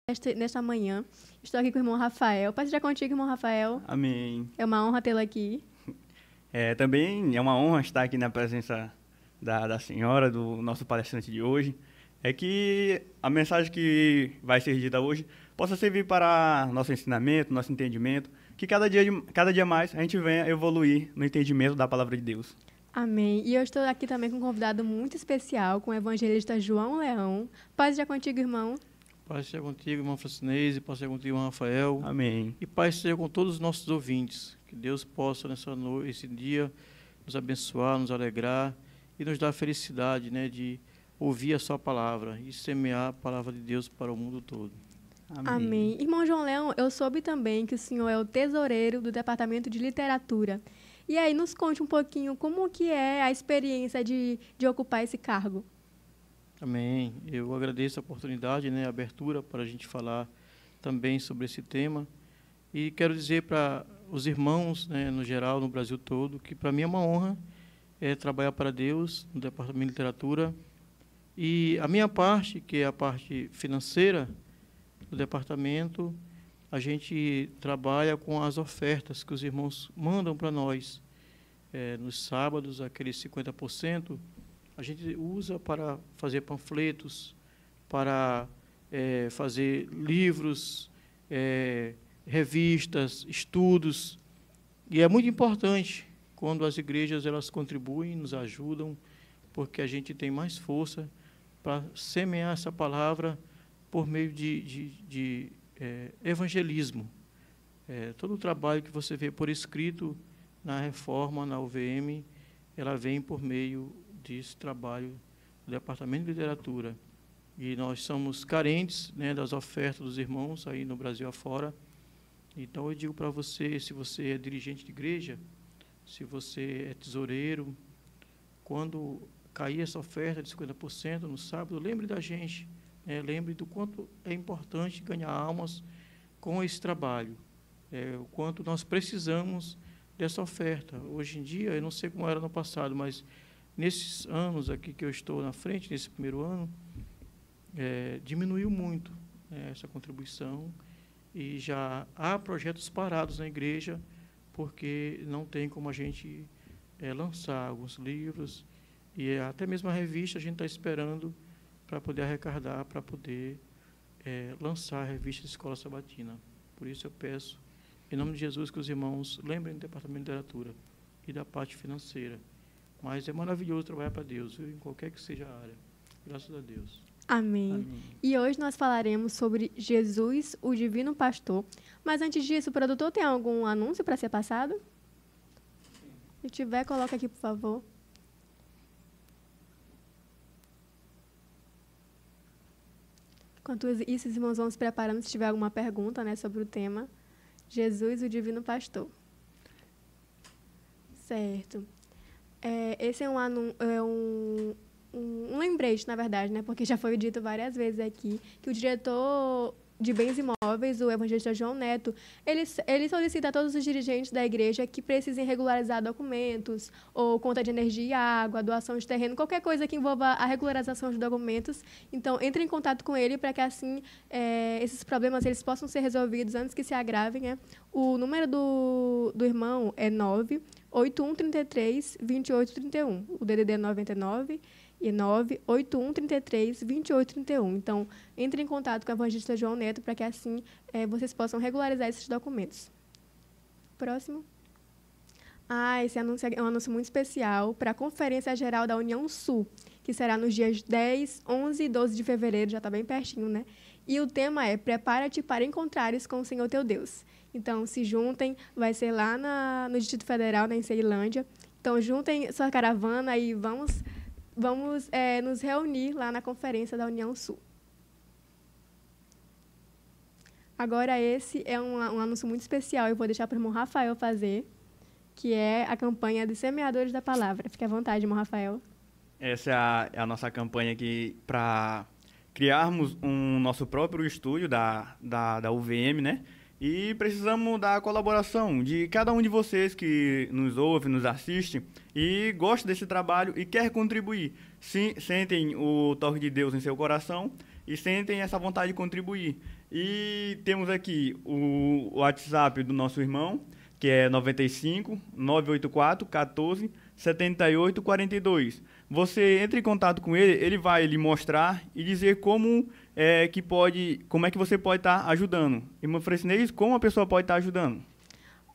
Nesta manhã. Estou aqui com o irmão Rafael. Paz seja contigo, irmão Rafael. Amém. É uma honra tê-lo aqui. Também é uma honra estar aqui na presença da senhora, do nosso palestrante de hoje. É que a mensagem que vai ser dita hoje possa servir para nosso ensinamento, nosso entendimento, que cada dia mais a gente venha evoluir no entendimento da palavra de Deus. Amém. E eu estou aqui também com um convidado muito especial, com o evangelista João Leão. Paz seja contigo, irmão. Paz seja contigo, irmão Francinese, paz seja contigo, irmão Rafael. Amém. E paz seja com todos os nossos ouvintes. Que Deus possa, esse dia, nos abençoar, nos alegrar e nos dar a felicidade, de ouvir a sua palavra e semear a palavra de Deus para o mundo todo. Amém. Irmão João Leão, eu soube também que o senhor é o tesoureiro do Departamento de Literatura. E aí, nos conte um pouquinho como que é a experiência de ocupar esse cargo. Amém. Eu agradeço a oportunidade, a abertura para a gente falar também sobre esse tema. E quero dizer para os irmãos, no geral, no Brasil todo, que para mim é uma honra trabalhar para Deus no Departamento de Literatura. E a minha parte, que é a parte financeira do departamento, a gente trabalha com as ofertas que os irmãos mandam para nós. Nos sábados, aqueles 50%, a gente usa para fazer panfletos, para fazer livros, revistas, estudos. E é muito importante quando as igrejas elas contribuem, nos ajudam, porque a gente tem mais força para semear essa palavra por meio de evangelismo. Todo o trabalho que você vê por escrito na reforma, na UVM, ela vem por meio desse trabalho do Departamento de Literatura. E nós somos carentes das ofertas dos irmãos aí no Brasil afora. Então, eu digo para você, se você é dirigente de igreja, se você é tesoureiro, quando cair essa oferta de 50% no sábado, lembre da gente, lembre do quanto é importante ganhar almas com esse trabalho, o quanto nós precisamos dessa oferta. Hoje em dia, eu não sei como era no passado, mas nesses anos aqui que eu estou na frente, nesse primeiro ano, diminuiu muito essa contribuição e já há projetos parados na igreja porque não tem como a gente lançar alguns livros e até mesmo a revista a gente está esperando para poder arrecadar, para poder lançar a revista de Escola Sabatina. Por isso eu peço, em nome de Jesus, que os irmãos lembrem do Departamento de Literatura e da parte financeira. Mas é maravilhoso trabalhar para Deus, em qualquer que seja a área. Graças a Deus. Amém. Amém. E hoje nós falaremos sobre Jesus, o Divino Pastor. Mas antes disso, o produtor tem algum anúncio para ser passado? Se tiver, coloca aqui, por favor. Enquanto isso, os irmãos vão se preparando, se tiver alguma pergunta sobre o tema. Jesus, o Divino Pastor. Certo. Esse é um lembrete, na verdade, porque já foi dito várias vezes aqui, que o diretor de bens imóveis, o evangelista João Neto, ele solicita a todos os dirigentes da igreja que precisem regularizar documentos, ou conta de energia e água, doação de terreno, qualquer coisa que envolva a regularização de documentos. Então, entre em contato com ele para que, assim, esses problemas eles possam ser resolvidos antes que se agravem. O número do irmão é 98133-2831. O DDD é 99 e 98133-2831. Então, entre em contato com o evangelista João Neto para que, assim, vocês possam regularizar esses documentos. Próximo. Esse anúncio é um anúncio muito especial para a Conferência Geral da União Sul, que será nos dias 10, 11 e 12 de fevereiro, já está bem pertinho, E o tema é Prepara-te para encontrares com o Senhor teu Deus. Então, se juntem, vai ser lá no Distrito Federal, em Ceilândia. Então, juntem sua caravana e vamos nos reunir lá na Conferência da União Sul. Agora, esse é um anúncio muito especial, eu vou deixar para o irmão Rafael fazer, que é a campanha dos Semeadores da Palavra. Fique à vontade, irmão Rafael. Essa é a nossa campanha aqui para criarmos um nosso próprio estúdio da UVM, E precisamos da colaboração de cada um de vocês que nos ouve, nos assiste e gosta desse trabalho e quer contribuir. Sentem o toque de Deus em seu coração e sentem essa vontade de contribuir. E temos aqui o WhatsApp do nosso irmão, que é 95 984 14 78 42. Você entra em contato com ele, ele vai lhe mostrar e dizer como é que você pode estar ajudando. Irmã Francinês, como a pessoa pode estar ajudando?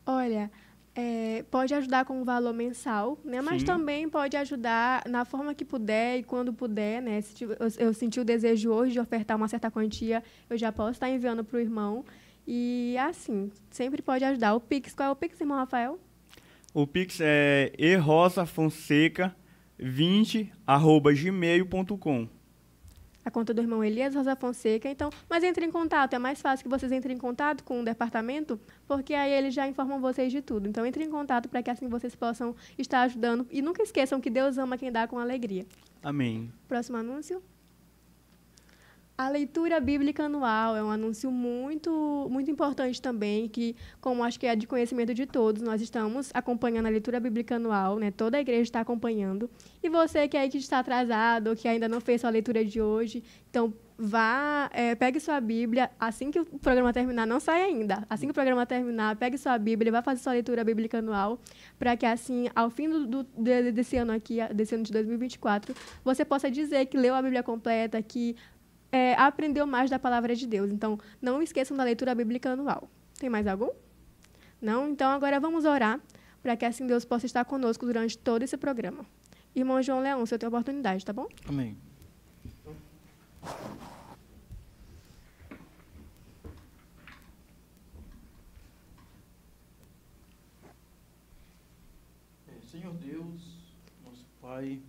Olha, pode ajudar com um valor mensal, né? Mas Sim. também pode ajudar na forma que puder e quando puder, né? Se eu senti o desejo hoje de ofertar uma certa quantia, eu já posso estar enviando para o irmão. E assim, sempre pode ajudar. O Pix, qual é o Pix, irmão Rafael? O Pix é erosafonseca20@gmail.com. A conta do irmão Elias Rosa Fonseca. Então, mas entre em contato. É mais fácil que vocês entrem em contato com o departamento, porque aí eles já informam vocês de tudo. Então, entre em contato para que assim vocês possam estar ajudando. E nunca esqueçam que Deus ama quem dá com alegria. Amém. Próximo anúncio. A leitura bíblica anual é um anúncio muito, muito importante também, que, como acho que é de conhecimento de todos, nós estamos acompanhando a leitura bíblica anual, né? Toda a igreja está acompanhando. E você que está atrasado, ou que ainda não fez sua leitura de hoje, então pegue sua Bíblia, assim que o programa terminar, não sai ainda, assim que o programa terminar, pegue sua Bíblia e vá fazer sua leitura bíblica anual, para que assim, ao fim desse ano aqui, desse ano de 2024, você possa dizer que leu a Bíblia completa, que aprendeu mais da palavra de Deus. Então, não esqueçam da leitura bíblica anual. Tem mais algum? Não? Então, agora vamos orar para que assim Deus possa estar conosco durante todo esse programa. Irmão João Leão, você tem a oportunidade, tá bom? Amém. Senhor Deus, nosso Pai,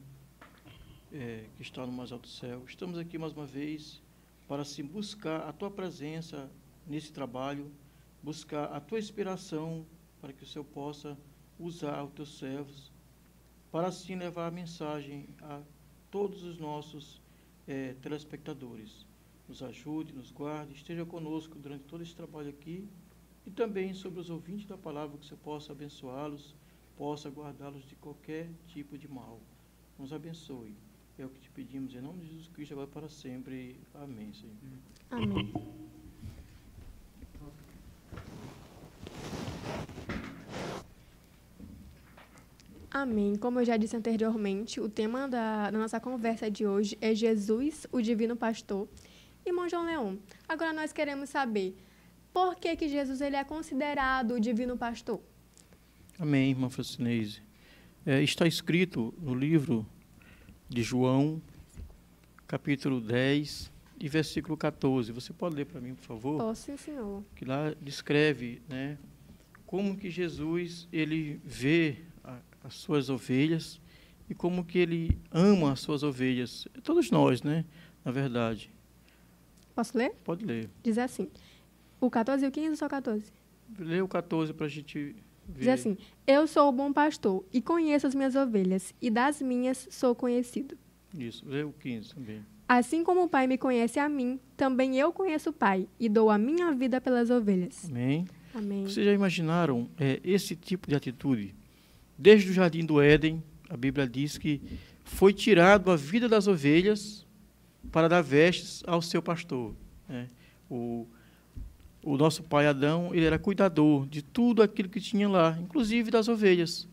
que está no mais alto céu, estamos aqui mais uma vez para assim, buscar a Tua presença nesse trabalho, buscar a Tua inspiração para que o Senhor possa usar os Teus servos, para assim levar a mensagem a todos os nossos telespectadores. Nos ajude, nos guarde, esteja conosco durante todo esse trabalho aqui e também sobre os ouvintes da palavra, que o Senhor possa abençoá-los, possa guardá-los de qualquer tipo de mal. Nos abençoe. É o que te pedimos em nome de Jesus Cristo, agora para sempre. Amém, Senhor. Amém. Amém. Como eu já disse anteriormente, o tema da nossa conversa de hoje é Jesus, o Divino Pastor. Irmão João Leão, agora nós queremos saber por que Jesus ele é considerado o Divino Pastor. Amém, irmã Francinese. Está escrito no livro de João, capítulo 10 e versículo 14. Você pode ler para mim, por favor? Posso, sim, senhor. Que lá descreve, né, como que Jesus ele vê as suas ovelhas e como que ele ama as suas ovelhas. Todos nós, né, na verdade. Posso ler? Pode ler. Diz assim, o 14 e o 15 ou só 14? Lê o 14 para a gente ver. Diz assim, eu sou o bom pastor e conheço as minhas ovelhas, e das minhas sou conhecido. Isso, lê o 15 também. Assim como o Pai me conhece a mim, também eu conheço o Pai, e dou a minha vida pelas ovelhas. Amém. Amém. Vocês já imaginaram esse tipo de atitude? Desde o Jardim do Éden, a Bíblia diz que foi tirado a vida das ovelhas para dar vestes ao seu pastor, né? O nosso pai Adão, ele era cuidador de tudo aquilo que tinha lá, inclusive das ovelhas.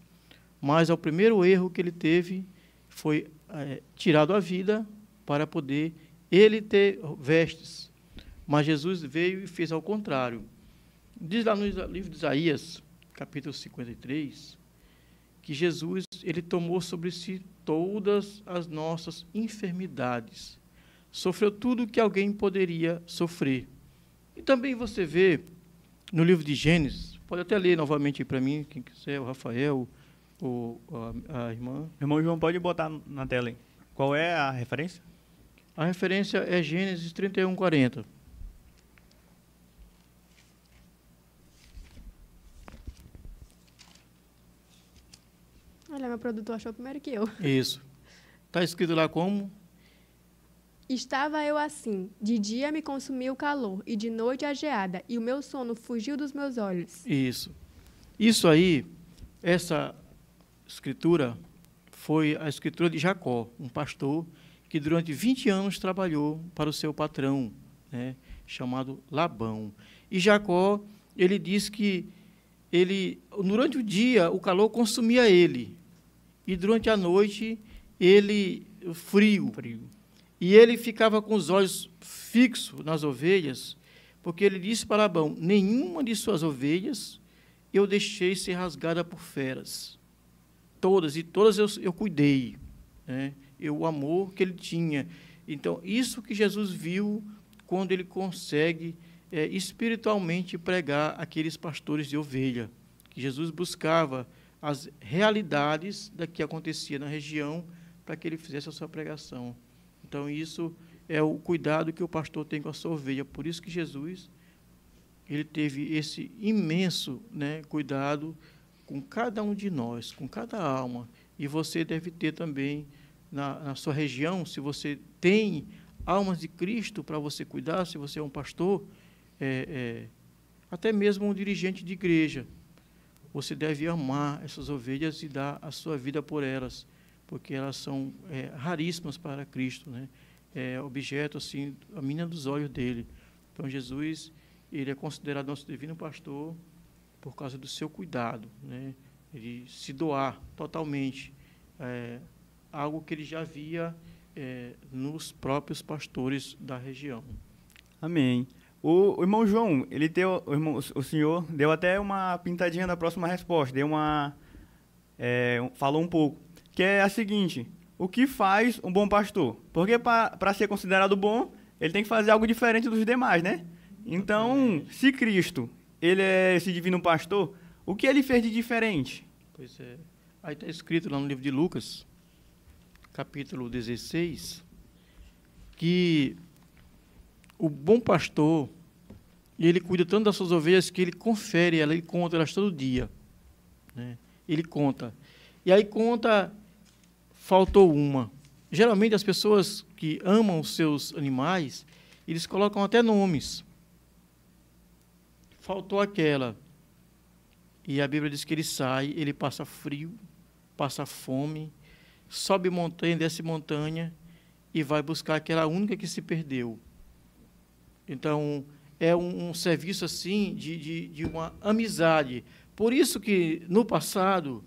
Mas o primeiro erro que ele teve foi tirado a vida para poder ele ter vestes. Mas Jesus veio e fez ao contrário. Diz lá no livro de Isaías, capítulo 53, que Jesus ele tomou sobre si todas as nossas enfermidades. Sofreu tudo que alguém poderia sofrer. E também você vê no livro de Gênesis, pode até ler novamente para mim, quem quiser, o Rafael, ou a irmã. Irmão João, pode botar na tela aí. Qual é a referência? A referência é Gênesis 31, 40. Olha, meu produtor achou primeiro que eu. Isso. Está escrito lá como? Estava eu assim, de dia me consumiu o calor, e de noite a geada, e o meu sono fugiu dos meus olhos. Isso. Isso aí, essa escritura, foi a escritura de Jacó, um pastor que durante 20 anos trabalhou para o seu patrão, né, chamado Labão. E Jacó, ele diz que durante o dia o calor consumia ele, e durante a noite o frio. E ele ficava com os olhos fixos nas ovelhas, porque ele disse para Labão: nenhuma de suas ovelhas eu deixei ser rasgada por feras. Todas eu cuidei, né? O amor que ele tinha. Então, isso que Jesus viu quando ele consegue espiritualmente pregar aqueles pastores de ovelha, que Jesus buscava as realidades da que acontecia na região para que ele fizesse a sua pregação. Então, isso é o cuidado que o pastor tem com a sua ovelha. Por isso que Jesus, ele teve esse imenso, né, cuidado com cada um de nós, com cada alma. E você deve ter também na sua região, se você tem almas de Cristo para você cuidar, se você é um pastor, até mesmo um dirigente de igreja, você deve amar essas ovelhas e dar a sua vida por elas, porque elas são raríssimas para Cristo, né? É objeto, assim, a mina dos olhos dele. Então, Jesus, ele é considerado nosso divino pastor por causa do seu cuidado, né? Ele se doar totalmente, algo que ele já via nos próprios pastores da região. Amém. O irmão João, o senhor deu até uma pintadinha da próxima resposta, falou um pouco, que é a seguinte: o que faz um bom pastor? Porque para ser considerado bom, ele tem que fazer algo diferente dos demais, né? Então, se Cristo, ele é esse divino pastor, o que ele fez de diferente? Pois é. Aí está escrito lá no livro de Lucas, capítulo 16, que o bom pastor, ele cuida tanto das suas ovelhas que ele confere elas, ele conta elas todo dia, né? Ele conta. E aí conta, faltou uma. Geralmente as pessoas que amam os seus animais, eles colocam até nomes. Faltou aquela. E a Bíblia diz que ele sai, ele passa frio, passa fome, sobe montanha, desce montanha e vai buscar aquela única que se perdeu. Então, é um serviço assim de uma amizade. Por isso que, no passado,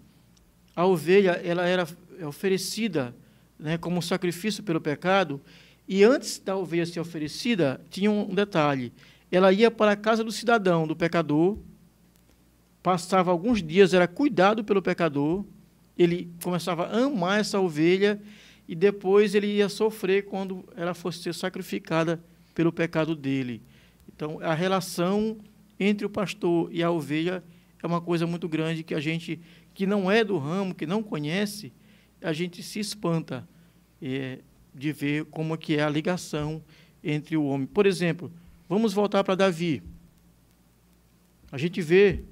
a ovelha ela era oferecida, né, como sacrifício pelo pecado, e antes da ovelha ser oferecida, tinha um detalhe: ela ia para a casa do cidadão, do pecador, passava alguns dias, era cuidado pelo pecador, ele começava a amar essa ovelha, e depois ele ia sofrer quando ela fosse ser sacrificada pelo pecado dele. Então, a relação entre o pastor e a ovelha é uma coisa muito grande que a gente, que não é do ramo, que não conhece, a gente se espanta de ver como que é a ligação entre o homem. Por exemplo, vamos voltar para Davi. A gente vê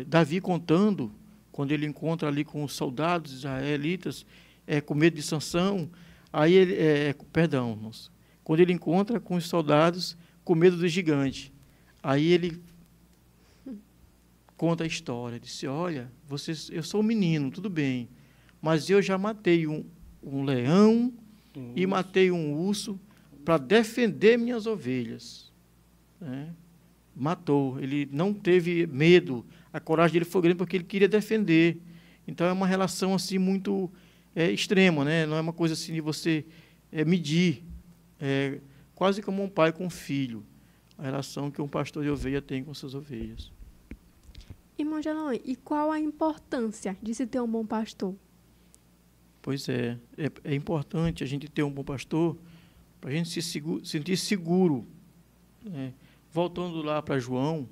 Davi contando, quando ele encontra ali com os soldados israelitas, com medo de Sansão, aí ele, quando ele encontra com os soldados com medo do gigante, aí ele conta a história, disse: olha, eu sou um menino, tudo bem, mas eu já matei um leão e matei um urso para defender minhas ovelhas. Matou, ele não teve medo, a coragem dele foi grande porque ele queria defender. Então é uma relação assim muito extrema, né? Não é uma coisa assim de você medir, quase como um pai com um filho, a relação que um pastor de ovelha tem com suas ovelhas. Irmão Gelon, e qual a importância de se ter um bom pastor? Pois é importante a gente ter um bom pastor para a gente se sentir seguro, né? Voltando lá para João,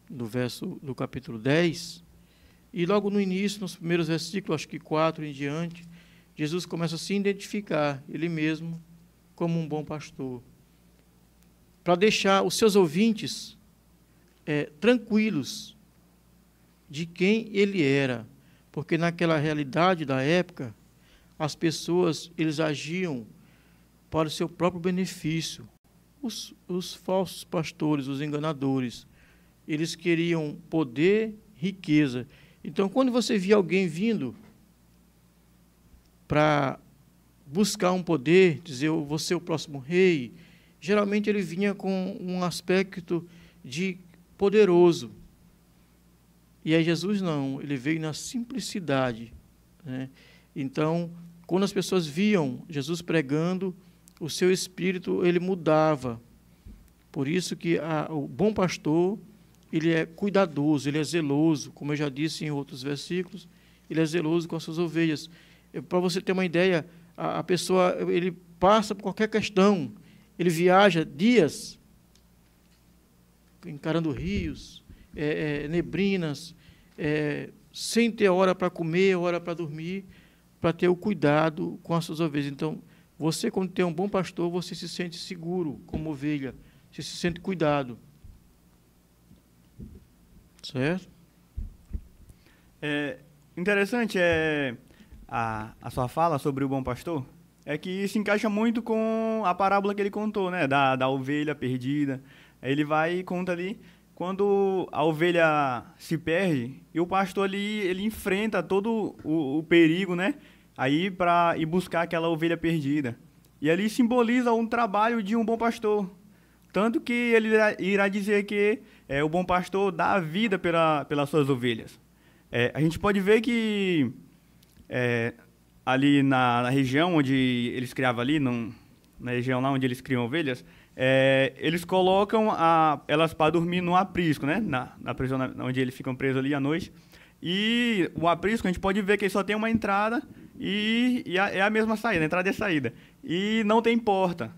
do capítulo 10, e logo no início, nos primeiros versículos, acho que 4 em diante, Jesus começa a se identificar, ele mesmo, como um bom pastor, para deixar os seus ouvintes tranquilos de quem ele era, porque naquela realidade da época, as pessoas, eles agiam para o seu próprio benefício. Os falsos pastores, os enganadores, eles queriam poder, riqueza. Então, quando você via alguém vindo para buscar um poder, dizer, eu vou ser o próximo rei, geralmente ele vinha com um aspecto de poderoso. E aí Jesus não, ele veio na simplicidade, né? Então, quando as pessoas viam Jesus pregando, o seu espírito, ele mudava. Por isso que o bom pastor, ele é cuidadoso, ele é zeloso, como eu já disse em outros versículos, ele é zeloso com as suas ovelhas. Para você ter uma ideia, a pessoa, ele passa por qualquer questão, ele viaja dias, encarando rios, neblinas, sem ter hora para comer, hora para dormir, para ter o cuidado com as suas ovelhas. Então, você, quando tem um bom pastor, você se sente seguro como ovelha, você se sente cuidado. Certo? Interessante a sua fala sobre o bom pastor, é que se encaixa muito com a parábola que ele contou, né, da ovelha perdida. Ele vai e conta ali, quando a ovelha se perde, e o pastor ali, ele enfrenta todo o perigo, né, aí para ir buscar aquela ovelha perdida. E ali simboliza um trabalho de um bom pastor. Tanto que ele irá dizer que o bom pastor dá a vida pelas suas ovelhas. A gente pode ver que ali na região onde eles criavam ali, na região lá onde eles criam ovelhas, eles colocam elas para dormir no aprisco, né? Na prisão onde eles ficam presos ali à noite. E o aprisco, a gente pode ver que ele só tem uma entrada e é a mesma saída, entrada e saída. E não tem porta.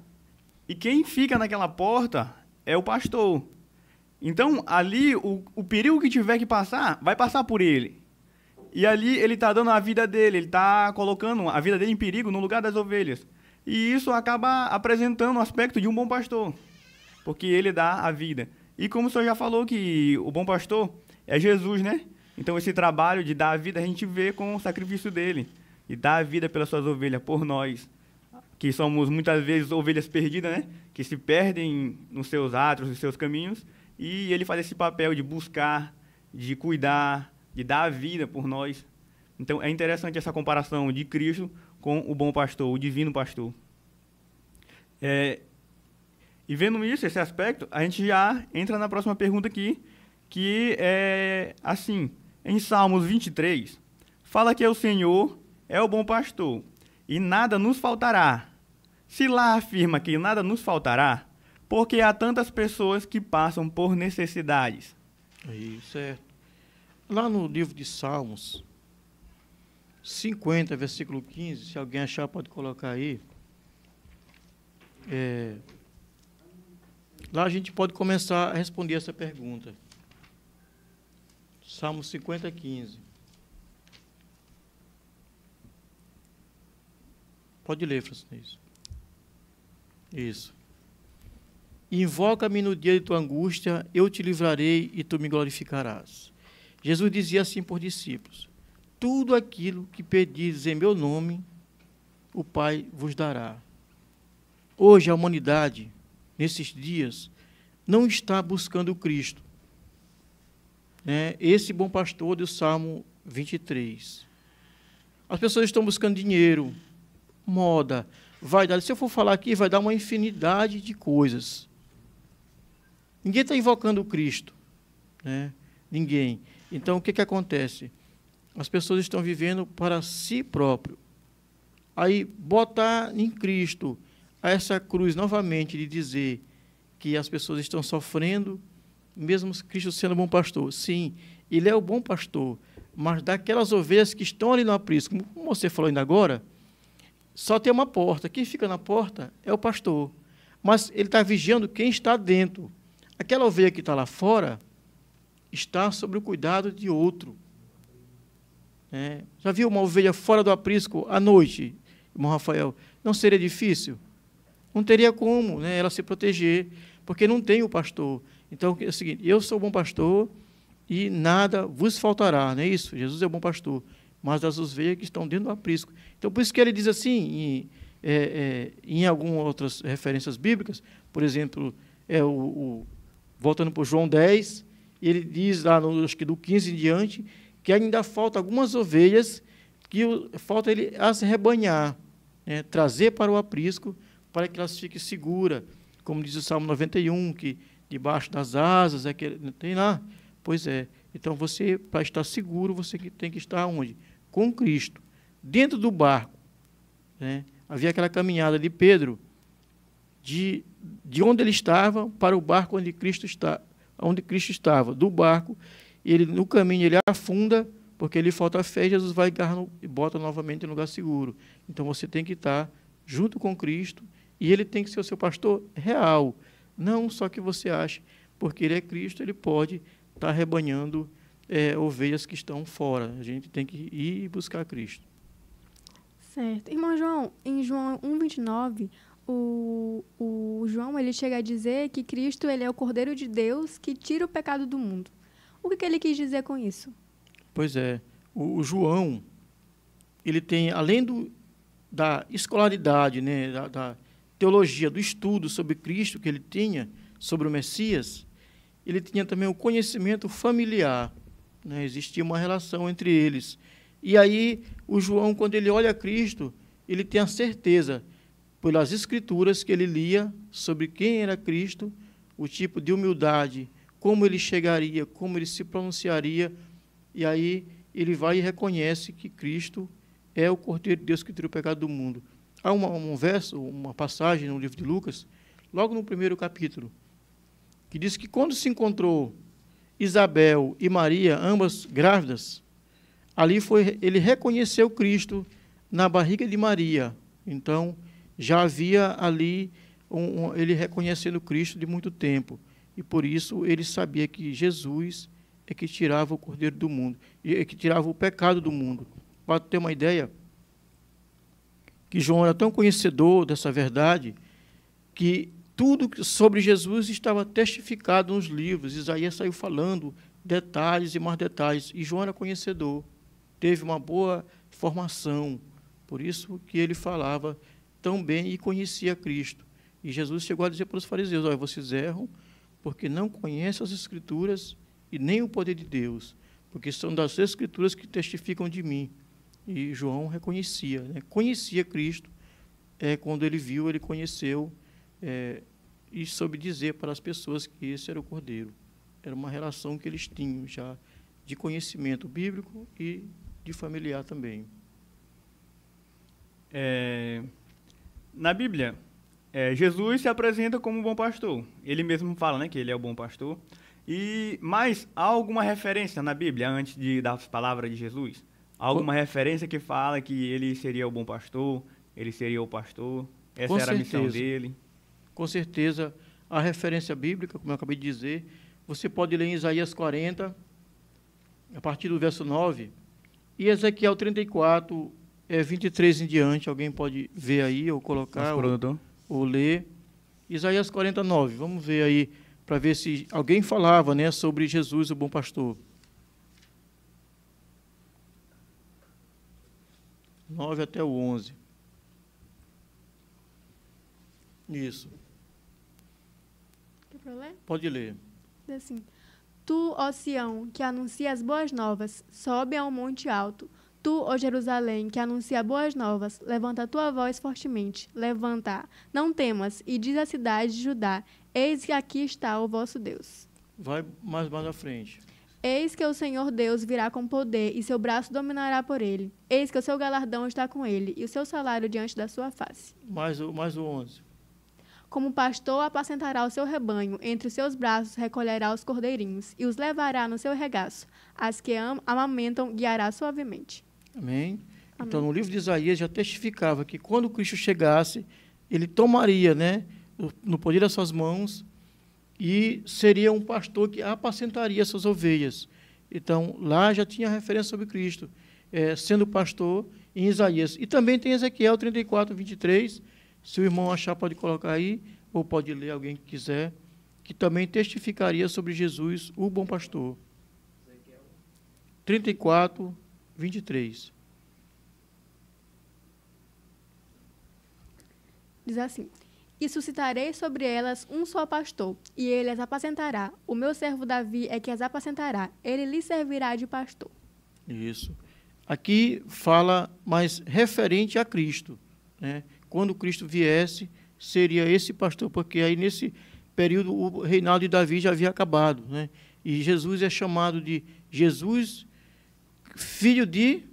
E quem fica naquela porta é o pastor. Então, ali, o perigo que tiver que passar, vai passar por ele. E ali, ele está dando a vida dele, ele está colocando a vida dele em perigo no lugar das ovelhas. E isso acaba apresentando o aspecto de um bom pastor, porque ele dá a vida. E como o senhor já falou que o bom pastor é Jesus, né? Então, esse trabalho de dar a vida, a gente vê com o sacrifício dele. E dar a vida pelas suas ovelhas, por nós, que somos muitas vezes ovelhas perdidas, né? Que se perdem nos seus atos, nos seus caminhos, e ele faz esse papel de buscar, de cuidar, de dar a vida por nós. Então, é interessante essa comparação de Cristo com o bom pastor, o divino pastor. E vendo isso, esse aspecto, a gente já entra na próxima pergunta aqui, que é assim, em Salmos 23, fala que o Senhor é o bom pastor, e nada nos faltará. Se lá afirma que nada nos faltará, porque há tantas pessoas que passam por necessidades. Isso, certo. Lá no livro de Salmos 50, versículo 15, se alguém achar, pode colocar aí. Lá a gente pode começar a responder essa pergunta. Salmos 50, 15. Pode ler, Francisco. Isso. Invoca-me no dia de tua angústia, eu te livrarei e tu me glorificarás. Jesus dizia assim por discípulos: tudo aquilo que pedires em meu nome, o Pai vos dará. Hoje a humanidade, nesses dias, não está buscando o Cristo. Esse bom pastor do Salmo 23. As pessoas estão buscando dinheiro, moda, vaidade. Se eu for falar aqui, vai dar uma infinidade de coisas. Ninguém está invocando o Cristo, né? Ninguém. Então, o que acontece? As pessoas estão vivendo para si próprio. Aí, botar em Cristo essa cruz novamente de dizer que as pessoas estão sofrendo, mesmo Cristo sendo bom pastor. Sim, ele é o bom pastor, mas daquelas ovelhas que estão ali no aprisco, como você falou ainda agora, só tem uma porta. Quem fica na porta é o pastor. Mas ele está vigiando quem está dentro. Aquela ovelha que está lá fora está sob o cuidado de outro. Já viu uma ovelha fora do aprisco à noite, irmão Rafael? Não seria difícil? Não teria como, ela se proteger, porque não tem o pastor. Então, é o seguinte, eu sou o bom pastor e nada vos faltará, não é isso? Jesus é o bom pastor, mas das ovelhas que estão dentro do aprisco. Então, por isso que ele diz assim, em algumas outras referências bíblicas, por exemplo, voltando para o João 10, ele diz lá, acho que do 15 em diante, que ainda falta algumas ovelhas, que falta ele as rebanhar. né, trazer para o aprisco, para que elas fiquem seguras. Como diz o Salmo 91, que debaixo das asas, tem lá. Pois é. Então, você, para estar seguro, você tem que estar onde? Com Cristo. Dentro do barco. Né? Havia aquela caminhada de Pedro, de onde ele estava para o barco onde Cristo estava. Do barco, ele, no caminho ele afunda, porque lhe falta fé, e Jesus vai e bota novamente em lugar seguro. Então, você tem que estar junto com Cristo, e ele tem que ser o seu pastor real. Não só que você ache, porque ele é Cristo, ele pode estar rebanhando ovelhas que estão fora. A gente tem que ir buscar Cristo. Certo. Irmão João, em João 1,29, o João ele chega a dizer que Cristo ele é o Cordeiro de Deus que tira o pecado do mundo. O que ele quis dizer com isso? Pois é. O João, ele tem, além da escolaridade, né, da teologia, do estudo sobre Cristo que ele tinha, sobre o Messias, ele tinha também o conhecimento familiar, né? Existia uma relação entre eles. E aí, o João, quando ele olha Cristo, ele tem a certeza, pelas Escrituras que ele lia, sobre quem era Cristo, o tipo de humildade, como ele chegaria, como ele se pronunciaria, e aí ele vai e reconhece que Cristo é o Cordeiro de Deus que tira o pecado do mundo. Há um verso, uma passagem no livro de Lucas, logo no primeiro capítulo, que diz que quando se encontrou Isabel e Maria, ambas grávidas, ali ele reconheceu Cristo na barriga de Maria. Então, já havia ali ele reconhecendo Cristo de muito tempo. E por isso ele sabia que Jesus é que tirava o Cordeiro do mundo, é que tirava o pecado do mundo. Para ter uma ideia, que João era tão conhecedor dessa verdade, que tudo sobre Jesus estava testificado nos livros. Isaías saiu falando detalhes e mais detalhes. E João era conhecedor, teve uma boa formação. Por isso que ele falava tão bem e conhecia Cristo. E Jesus chegou a dizer para os fariseus: olha, vocês erram porque não conhecem as Escrituras e nem o poder de Deus, porque são das Escrituras que testificam de mim. E João reconhecia, né? Conhecia Cristo. Quando ele viu, ele conheceu e soube dizer para as pessoas que esse era o Cordeiro. Era uma relação que eles tinham já de conhecimento bíblico e de familiar também. Na Bíblia, Jesus se apresenta como um bom pastor. Ele mesmo fala, né, que ele é o bom pastor. Mas há alguma referência na Bíblia, antes das palavras de Jesus? Há alguma referência que fala que ele seria o bom pastor, ele seria o pastor, essa era a missão dele? Com certeza, a referência bíblica, como eu acabei de dizer, você pode ler em Isaías 40, a partir do verso 9, e Ezequiel 34, 23 em diante. Alguém pode ver aí, ou colocar, ou ler. Isaías 49, vamos ver aí, para ver se alguém falava, né, sobre Jesus, o bom pastor. 9 até o 11. Isso. Quer pra ler? Pode ler. Diz assim: Tu, ó Sião, que anuncia as boas novas, sobe a um monte alto. Tu, ó Jerusalém, que anuncia boas novas, levanta a tua voz fortemente. Levanta, não temas, e diz à cidade de Judá: Eis que aqui está o vosso Deus. Vai mais à frente. Eis que o Senhor Deus virá com poder, e seu braço dominará por ele. Eis que o seu galardão está com ele, e o seu salário diante da sua face. Mais o 11. Como pastor apacentará o seu rebanho, entre os seus braços recolherá os cordeirinhos, e os levará no seu regaço. As que amamentam guiará suavemente. Amém? Então, no livro de Isaías já testificava que quando Cristo chegasse, ele tomaria, né, no poder das suas mãos, e seria um pastor que apacentaria suas ovelhas. Então, lá já tinha referência sobre Cristo, sendo pastor em Isaías. E também tem Ezequiel 34, 23, se o irmão achar, pode colocar aí, ou pode ler, alguém que quiser, que também testificaria sobre Jesus, o bom pastor. 34, 23. Diz assim: E suscitarei sobre elas um só pastor, e ele as apacentará. O meu servo Davi é que as apacentará. Ele lhe servirá de pastor. Isso. Aqui fala mais referente a Cristo, né? Quando Cristo viesse, seria esse pastor, porque aí nesse período o reinado de Davi já havia acabado, né? E Jesus é chamado de Jesus, filho de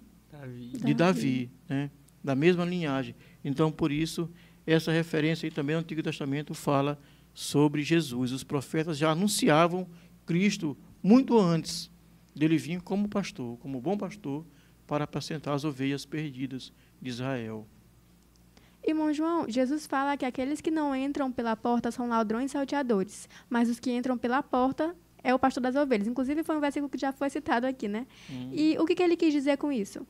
Davi, né? Da mesma linhagem. Então, por isso, essa referência aí também no Antigo Testamento fala sobre Jesus. Os profetas já anunciavam Cristo muito antes dele vir como pastor, como bom pastor, para apacentar as ovelhas perdidas de Israel. Irmão João, Jesus fala que aqueles que não entram pela porta são ladrões e salteadores, mas os que entram pela porta é o pastor das ovelhas. Inclusive, foi um versículo que já foi citado aqui, né? E o que ele quis dizer com isso?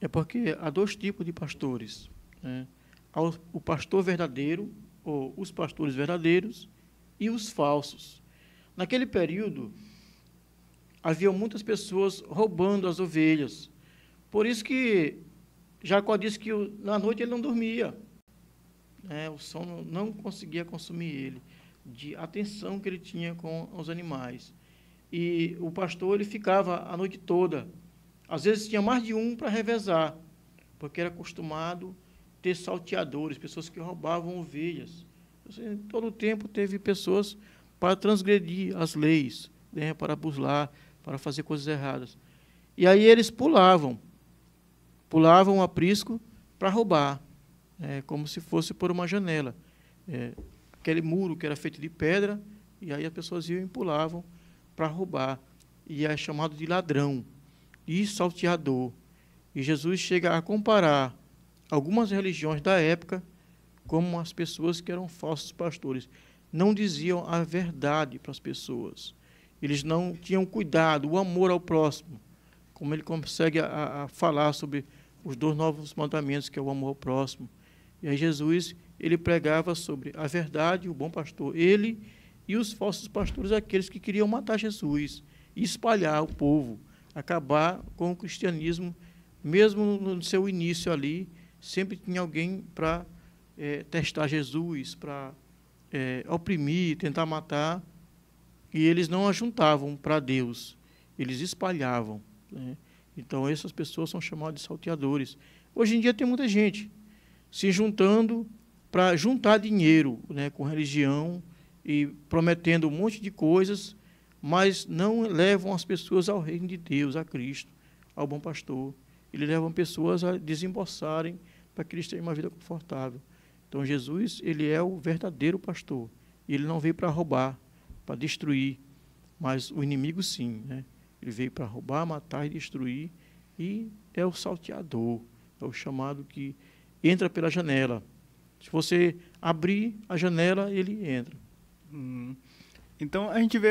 É porque há dois tipos de pastores, né? Há o pastor verdadeiro, ou os pastores verdadeiros, e os falsos. Naquele período, havia muitas pessoas roubando as ovelhas. Por isso que Jacó disse que na noite ele não dormia, né? O sono não conseguia consumir ele, de atenção que ele tinha com os animais. E o pastor ele ficava a noite toda. Às vezes tinha mais de um para revezar, porque era acostumado a ter salteadores, pessoas que roubavam ovelhas. Em todo o tempo teve pessoas para transgredir as leis, né? Para burlar, para fazer coisas erradas. E aí eles pulavam o aprisco para roubar, como se fosse por uma janela. Aquele muro que era feito de pedra, e aí as pessoas iam e pulavam para roubar. E é chamado de ladrão e salteador. E Jesus chega a comparar algumas religiões da época como as pessoas que eram falsos pastores. Não diziam a verdade para as pessoas. Eles não tinham cuidado, o amor ao próximo. Como ele consegue a falar sobre os 2 novos mandamentos, que é o amor ao próximo. E aí Jesus, ele pregava sobre a verdade, o bom pastor, ele e os falsos pastores, aqueles que queriam matar Jesus e espalhar o povo, acabar com o cristianismo, mesmo no seu início ali, sempre tinha alguém para testar Jesus, para oprimir, tentar matar, e eles não ajuntavam para Deus, eles espalhavam, né? Então, essas pessoas são chamadas de salteadores. Hoje em dia tem muita gente se juntando para juntar dinheiro, né, com religião e prometendo um monte de coisas, mas não levam as pessoas ao reino de Deus, a Cristo, ao bom pastor. Eles levam pessoas a desembolsarem para que eles tenham uma vida confortável. Então, Jesus, ele é o verdadeiro pastor. Ele não veio para roubar, para destruir, mas o inimigo sim, né? Ele veio para roubar, matar e destruir, e é o salteador, é o chamado que entra pela janela. Se você abrir a janela, ele entra. Então, a gente vê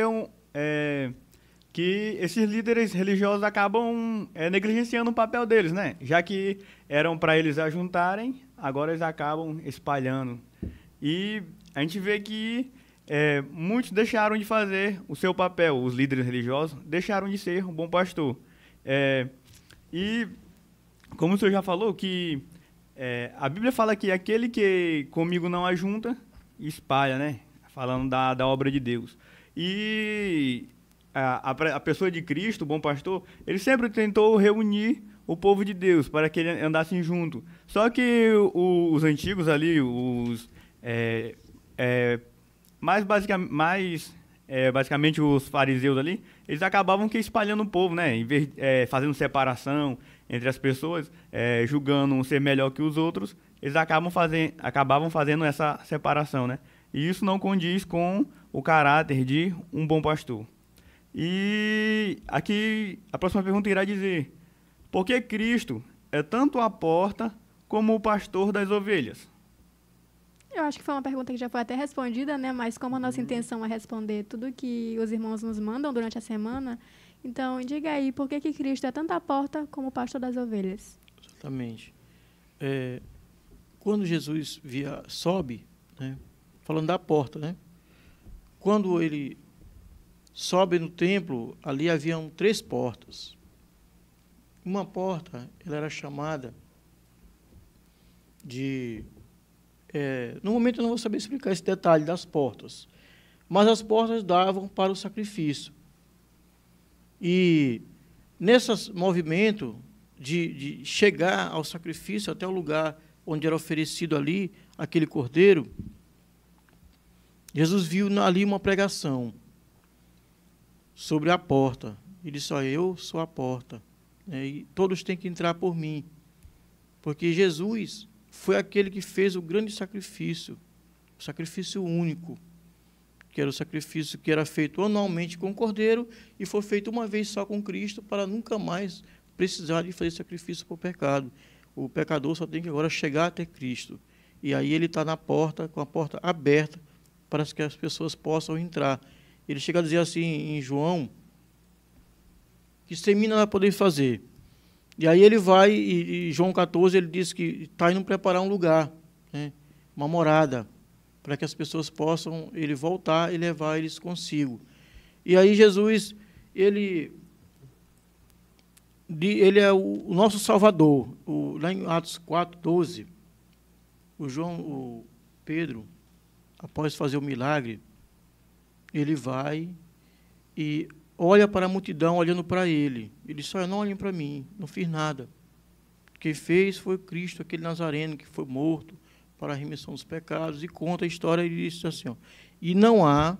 que esses líderes religiosos acabam negligenciando o papel deles, né? Já que eram para eles ajuntarem, agora eles acabam espalhando. E a gente vê que muitos deixaram de fazer o seu papel, os líderes religiosos deixaram de ser um bom pastor. E, como o senhor já falou, que a Bíblia fala que aquele que comigo não ajunta, espalha, né? Falando da obra de Deus. E a pessoa de Cristo, o bom pastor, ele sempre tentou reunir o povo de Deus para que eles andassem junto. Só que os antigos ali, basicamente os fariseus ali, eles acabavam espalhando o povo, né? Em vez, fazendo separação entre as pessoas, julgando um ser melhor que os outros, eles acabavam fazendo essa separação, né? E isso não condiz com o caráter de um bom pastor. E aqui a próxima pergunta irá dizer: por que Cristo é tanto a porta como o pastor das ovelhas? Eu acho que foi uma pergunta que já foi até respondida, né? Mas como a nossa intenção é responder tudo que os irmãos nos mandam durante a semana, então diga aí, por que Cristo é tanto a porta como o pastor das ovelhas? Exatamente. Quando Jesus sobe, né? Falando da porta, né? Quando ele sobe no templo, ali haviam 3 portas. Uma porta, ela era chamada de... no momento eu não vou saber explicar esse detalhe das portas, mas as portas davam para o sacrifício. E nesse movimento de chegar ao sacrifício, até o lugar onde era oferecido ali aquele cordeiro, Jesus viu ali uma pregação sobre a porta. Ele disse: ó, eu sou a porta, né, e todos têm que entrar por mim. Porque Jesus foi aquele que fez o grande sacrifício, o sacrifício único, que era o sacrifício que era feito anualmente com o cordeiro e foi feito uma vez só com Cristo, para nunca mais precisar de fazer sacrifício por pecado. O pecador só tem que agora chegar até Cristo. E aí ele está na porta, com a porta aberta, para que as pessoas possam entrar. Ele chega a dizer assim em João, que sem mim não vai poder fazer. E aí ele vai, e João 14, ele diz que está indo preparar um lugar, né, uma morada, para que as pessoas possam ele voltar e levar eles consigo. E aí Jesus, ele é o nosso Salvador. Lá em Atos 4:12, o Pedro, após fazer o milagre, ele vai e olha para a multidão, olhando para ele. Ele disse: não olhem para mim, não fiz nada. Quem fez foi Cristo, aquele Nazareno que foi morto para a remissão dos pecados. E conta a história, ele disse assim: ó, e não há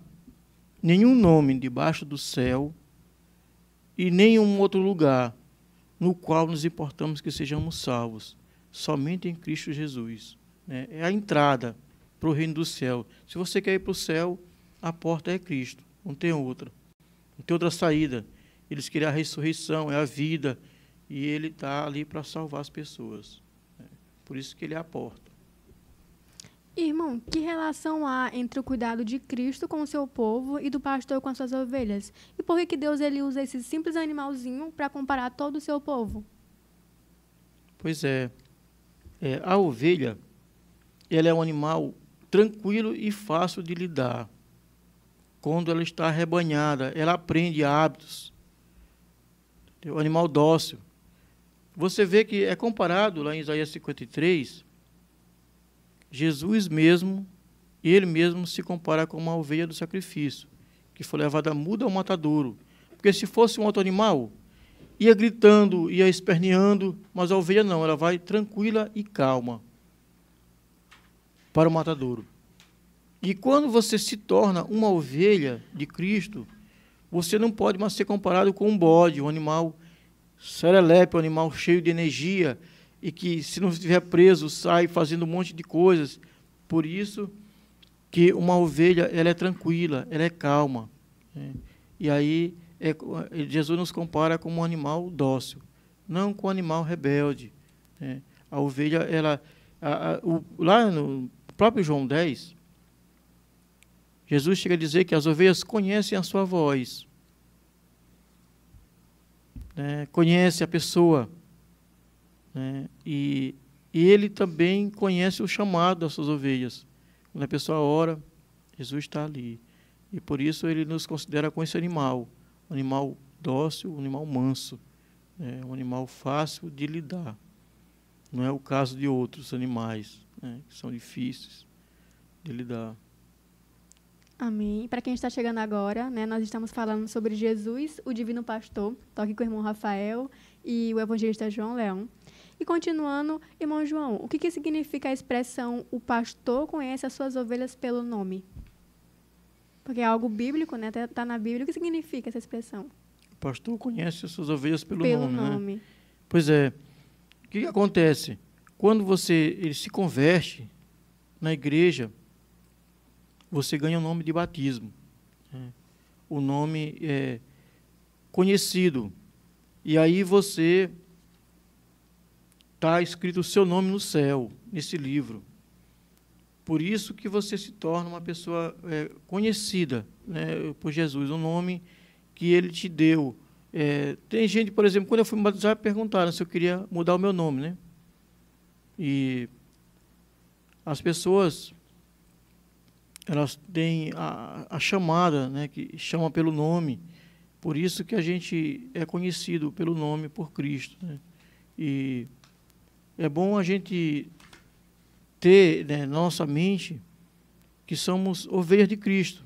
nenhum nome debaixo do céu e nenhum outro lugar no qual nos importamos que sejamos salvos, somente em Cristo Jesus. É a entrada para o reino do céu. Se você quer ir para o céu, a porta é Cristo, não tem outra. Não tem outra saída. Eles querem a ressurreição, é a vida, e ele está ali para salvar as pessoas. Por isso que ele é a porta. Irmão, que relação há entre o cuidado de Cristo com o seu povo e do pastor com as suas ovelhas? E por que Deus ele usa esse simples animalzinho para comparar todo o seu povo? Pois a ovelha, ela é um animal tranquilo e fácil de lidar. Quando ela está arrebanhada, ela aprende hábitos. É um animal dócil. Você vê que é comparado lá em Isaías 53, Jesus mesmo, ele mesmo se compara com uma ovelha do sacrifício, que foi levada muda ao matadouro. Porque se fosse um outro animal, ia gritando, ia esperneando, mas a ovelha não, ela vai tranquila e calma para o matadouro. E quando você se torna uma ovelha de Cristo, você não pode mais ser comparado com um bode, um animal serelepe, um animal cheio de energia, e que, se não estiver preso, sai fazendo um monte de coisas. Por isso que uma ovelha, ela é tranquila, ela é calma. E aí, Jesus nos compara com um animal dócil, não com um animal rebelde. A ovelha, lá no próprio João 10, Jesus chega a dizer que as ovelhas conhecem a sua voz, conhece a pessoa, e ele também conhece o chamado das suas ovelhas. Quando a pessoa ora, Jesus está ali. E por isso ele nos considera com esse animal, um animal dócil, um animal manso, um animal fácil de lidar. Não é o caso de outros animais, que são difíceis de lidar. Amém. Para quem está chegando agora, nós estamos falando sobre Jesus, o Divino Pastor. Estou aqui com o irmão Rafael e o evangelista João Leão. E continuando, irmão João, o que significa a expressão "o pastor conhece as suas ovelhas pelo nome"? Porque é algo bíblico, está na Bíblia. O que significa essa expressão? O pastor conhece as suas ovelhas pelo nome. Né? Pois é. O que acontece? Quando ele se converte na igreja, você ganha o nome de batismo. O nome é conhecido. E aí você está escrito o seu nome no céu, nesse livro. Por isso que você se torna uma pessoa conhecida, por Jesus, um nome que ele te deu. Tem gente, por exemplo, quando eu fui me batizar, perguntaram se eu queria mudar o meu nome. E as pessoas, elas têm a chamada, que chama pelo nome. Por isso que a gente é conhecido pelo nome, por Cristo. E é bom a gente ter na nossa mente que somos ovelhas de Cristo,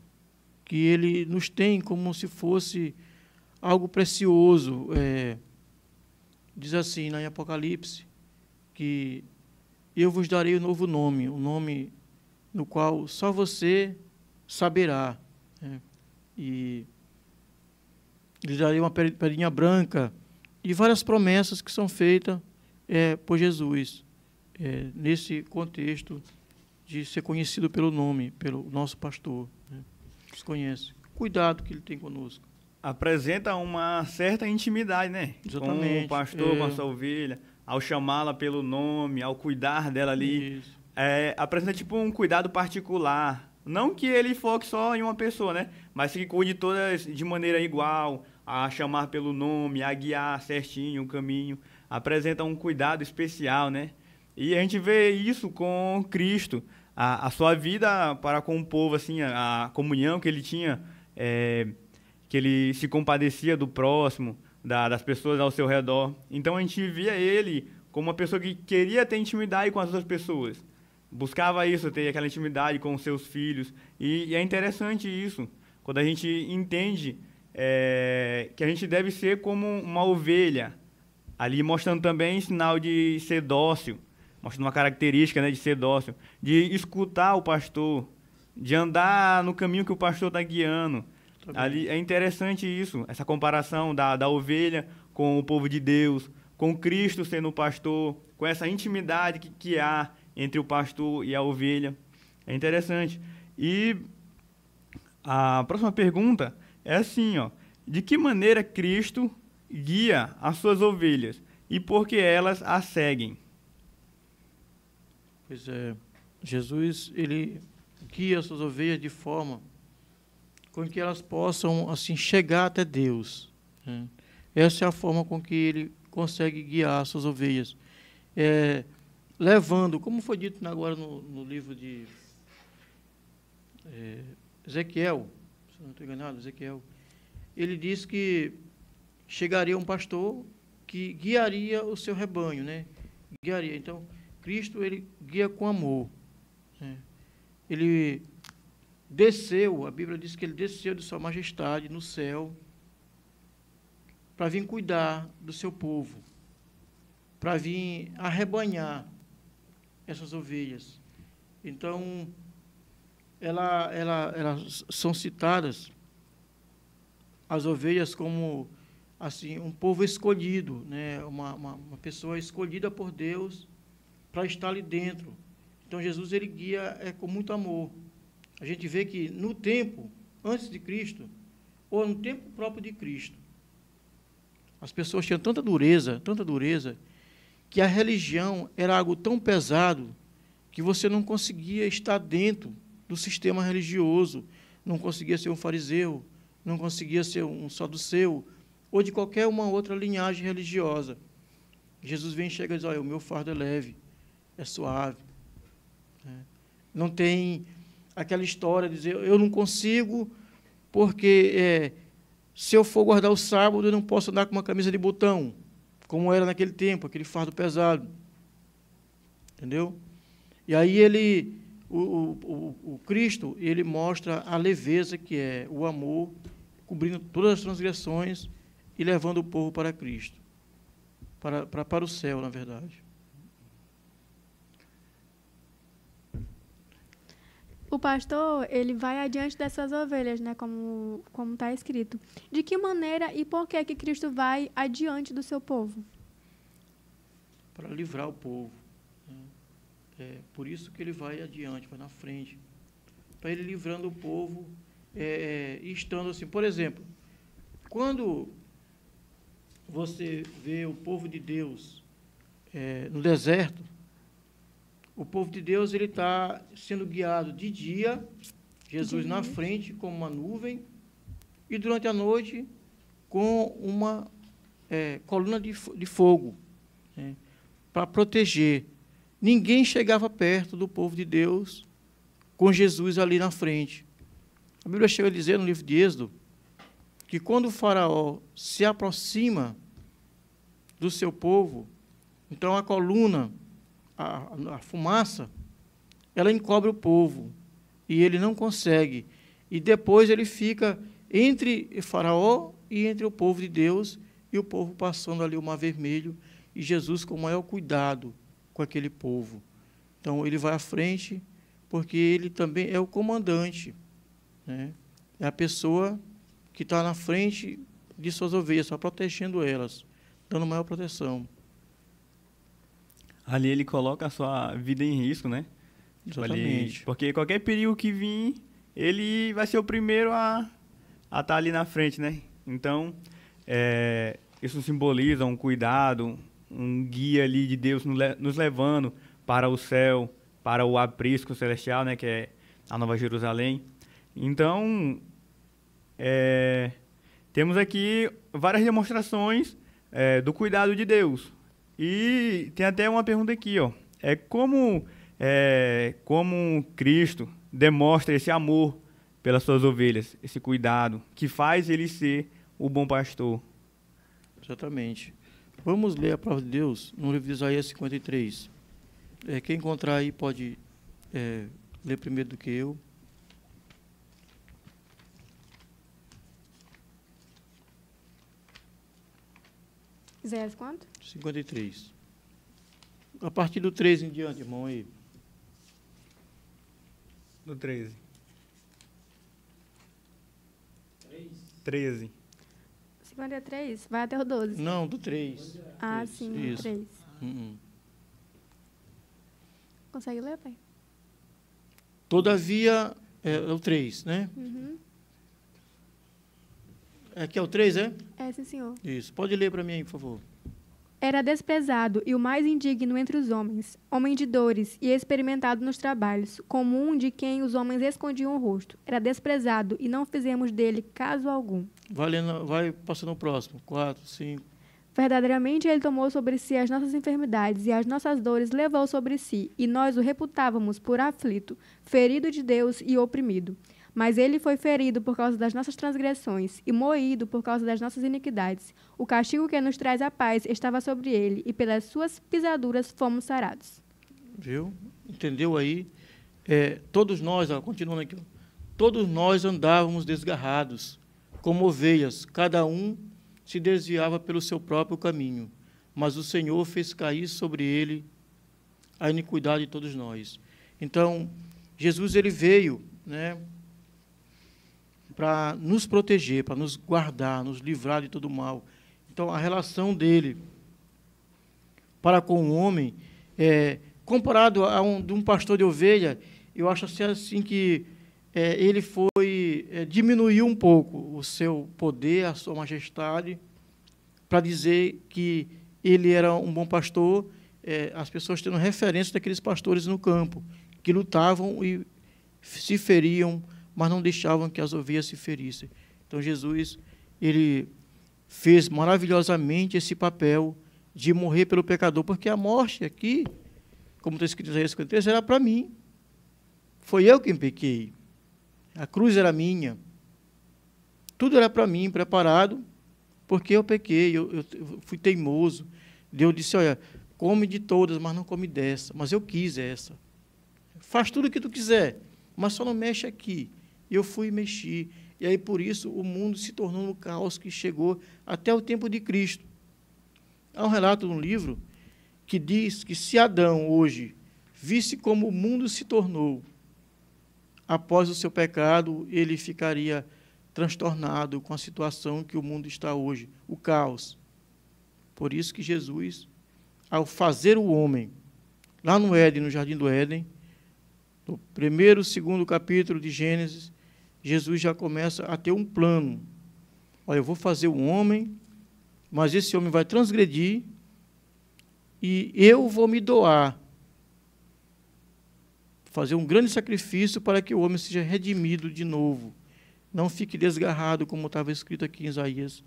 que ele nos tem como se fosse algo precioso. Diz assim, lá em Apocalipse, que e eu vos darei um novo nome, um nome no qual só você saberá. Né? E lhe darei uma pedrinha branca, e várias promessas que são feitas por Jesus, nesse contexto de ser conhecido pelo nome, pelo nosso pastor. Né? Nos conhece. Cuidado que ele tem conosco. Apresenta uma certa intimidade, né? Exatamente. Com o pastor, com a sua ovelha, ao chamá-la pelo nome, ao cuidar dela ali. Apresenta tipo um cuidado particular. Não que ele foque só em uma pessoa, né? Mas que cuide todas de maneira igual, a chamar pelo nome, a guiar certinho o caminho. Apresenta um cuidado especial, né? E a gente vê isso com Cristo. A sua vida para com o povo, assim, a comunhão que ele tinha, que ele se compadecia do próximo, das pessoas ao seu redor. Então a gente via ele como uma pessoa que queria ter intimidade com as outras pessoas. Buscava isso, ter aquela intimidade com os seus filhos. E é interessante isso, quando a gente entende que a gente deve ser como uma ovelha, ali mostrando também sinal de ser dócil, mostrando uma característica, né, de ser dócil, de escutar o pastor, de andar no caminho que o pastor está guiando. Ali é interessante isso, essa comparação da ovelha com o povo de Deus, com Cristo sendo o pastor, com essa intimidade que há entre o pastor e a ovelha. É interessante. E a próxima pergunta é assim, ó: de que maneira Cristo guia as suas ovelhas e por que elas a seguem? Pois é, Jesus, ele guia as suas ovelhas de forma com que elas possam, assim, chegar até Deus. Né? Essa é a forma com que ele consegue guiar as suas ovelhas. Levando, como foi dito agora no livro de Ezequiel, se não estou enganado, Ezequiel, ele diz que chegaria um pastor que guiaria o seu rebanho, né? Guiaria. Então, Cristo, ele guia com amor. Né? Ele desceu, a Bíblia diz que ele desceu de sua majestade no céu para vir cuidar do seu povo, para vir arrebanhar essas ovelhas. Então, elas são citadas, as ovelhas, como assim, um povo escolhido, né? uma pessoa escolhida por Deus para estar ali dentro. Então, Jesus, ele guia com muito amor. A gente vê que no tempo antes de Cristo, ou no tempo próprio de Cristo, as pessoas tinham tanta dureza, que a religião era algo tão pesado que você não conseguia estar dentro do sistema religioso, não conseguia ser um fariseu, não conseguia ser um saduceu, ou de qualquer uma outra linhagem religiosa. Jesus vem e chega e diz: olha, o meu fardo é leve, é suave. Não tem aquela história de dizer, eu não consigo, porque se eu for guardar o sábado, eu não posso andar com uma camisa de botão, como era naquele tempo, aquele fardo pesado. Entendeu? E aí o Cristo, ele mostra a leveza que é o amor, cobrindo todas as transgressões e levando o povo para Cristo, para o céu, na verdade. O pastor, ele vai adiante dessas ovelhas, né, como está escrito. De que maneira e por que Cristo vai adiante do seu povo? Para livrar o povo. Né? Por isso que ele vai adiante, vai na frente. Para ele livrando o povo, e estando assim. Por exemplo, quando você vê o povo de Deus no deserto, o povo de Deus, ele está sendo guiado de dia, Jesus na frente com uma nuvem, e durante a noite com uma coluna de fogo, né, para proteger. Ninguém chegava perto do povo de Deus com Jesus ali na frente. A Bíblia chega a dizer no livro de Êxodo que quando o faraó se aproxima do seu povo, então a coluna, a fumaça, ela encobre o povo, e ele não consegue. E depois ele fica entre o faraó e entre o povo de Deus, e o povo passando ali o Mar Vermelho, e Jesus com o maior cuidado com aquele povo. Então, ele vai à frente, porque ele também é o comandante, né? É a pessoa que está na frente de suas ovelhas, só protegendo elas, dando maior proteção. Ali ele coloca a sua vida em risco, né? Exatamente. Ali, porque qualquer perigo que vir, ele vai ser o primeiro a estar ali na frente, né? Então, isso simboliza um cuidado, um guia ali de Deus nos levando para o céu, para o aprisco celestial, né? Que é a Nova Jerusalém. Então, temos aqui várias demonstrações do cuidado de Deus. E tem até uma pergunta aqui, ó. Como Cristo demonstra esse amor pelas suas ovelhas, esse cuidado, que faz ele ser o bom pastor? Exatamente. Vamos ler a palavra de Deus no livro de Isaías 53. Quem encontrar aí pode ler primeiro do que eu. Isaías quanto? 53. A partir do 3 em diante, irmão, aí. Do 13. 13. 53, vai até o 12. Não, do 3. Ah, 3. sim, Isso. 3. Consegue ler, pai? Todavia, é o 3, né? Uhum. Aqui é o 3, é? Sim, senhor. Isso. Pode ler para mim aí, por favor. Era desprezado e o mais indigno entre os homens, homem de dores e experimentado nos trabalhos, como um de quem os homens escondiam o rosto. Era desprezado e não fizemos dele caso algum. Vai passando o próximo. 4, 5. Verdadeiramente ele tomou sobre si as nossas enfermidades e as nossas dores levou sobre si, e nós o reputávamos por aflito, ferido de Deus e oprimido. Mas ele foi ferido por causa das nossas transgressões e moído por causa das nossas iniquidades. O castigo que nos traz a paz estava sobre ele, e pelas suas pisaduras fomos sarados. Viu? Entendeu aí? Todos nós, continuando aqui, todos nós andávamos desgarrados, como ovelhas, cada um se desviava pelo seu próprio caminho, mas o Senhor fez cair sobre ele a iniquidade de todos nós. Então, Jesus ele veio, né, para nos proteger, para nos guardar, nos livrar de todo mal. Então, a relação dele para com o homem, comparado de um pastor de ovelha, eu acho assim que ele diminuiu um pouco o seu poder, a sua majestade, para dizer que ele era um bom pastor, as pessoas tendo referência daqueles pastores no campo, que lutavam e se feriam, mas não deixavam que as ovelhas se ferissem. Então, Jesus, ele fez maravilhosamente esse papel de morrer pelo pecador, porque a morte aqui, como está escrito em Isaías 53, era para mim. Foi eu quem pequei. A cruz era minha. Tudo era para mim, preparado, porque eu pequei, eu fui teimoso. Deus disse, olha, come de todas, mas não come dessa. Mas eu quis essa. Faz tudo o que tu quiser, mas só não mexe aqui. E eu fui mexer. E aí, por isso, o mundo se tornou um caos que chegou até o tempo de Cristo. Há um relato no livro que diz que se Adão, hoje, visse como o mundo se tornou, após o seu pecado, ele ficaria transtornado com a situação que o mundo está hoje, o caos. Por isso que Jesus, ao fazer o homem, lá no Éden, no Jardim do Éden, no primeiro, segundo capítulo de Gênesis, Jesus já começa a ter um plano. Olha, eu vou fazer um homem, mas esse homem vai transgredir e eu vou me doar. Fazer um grande sacrifício para que o homem seja redimido de novo. Não fique desgarrado, como estava escrito aqui em Isaías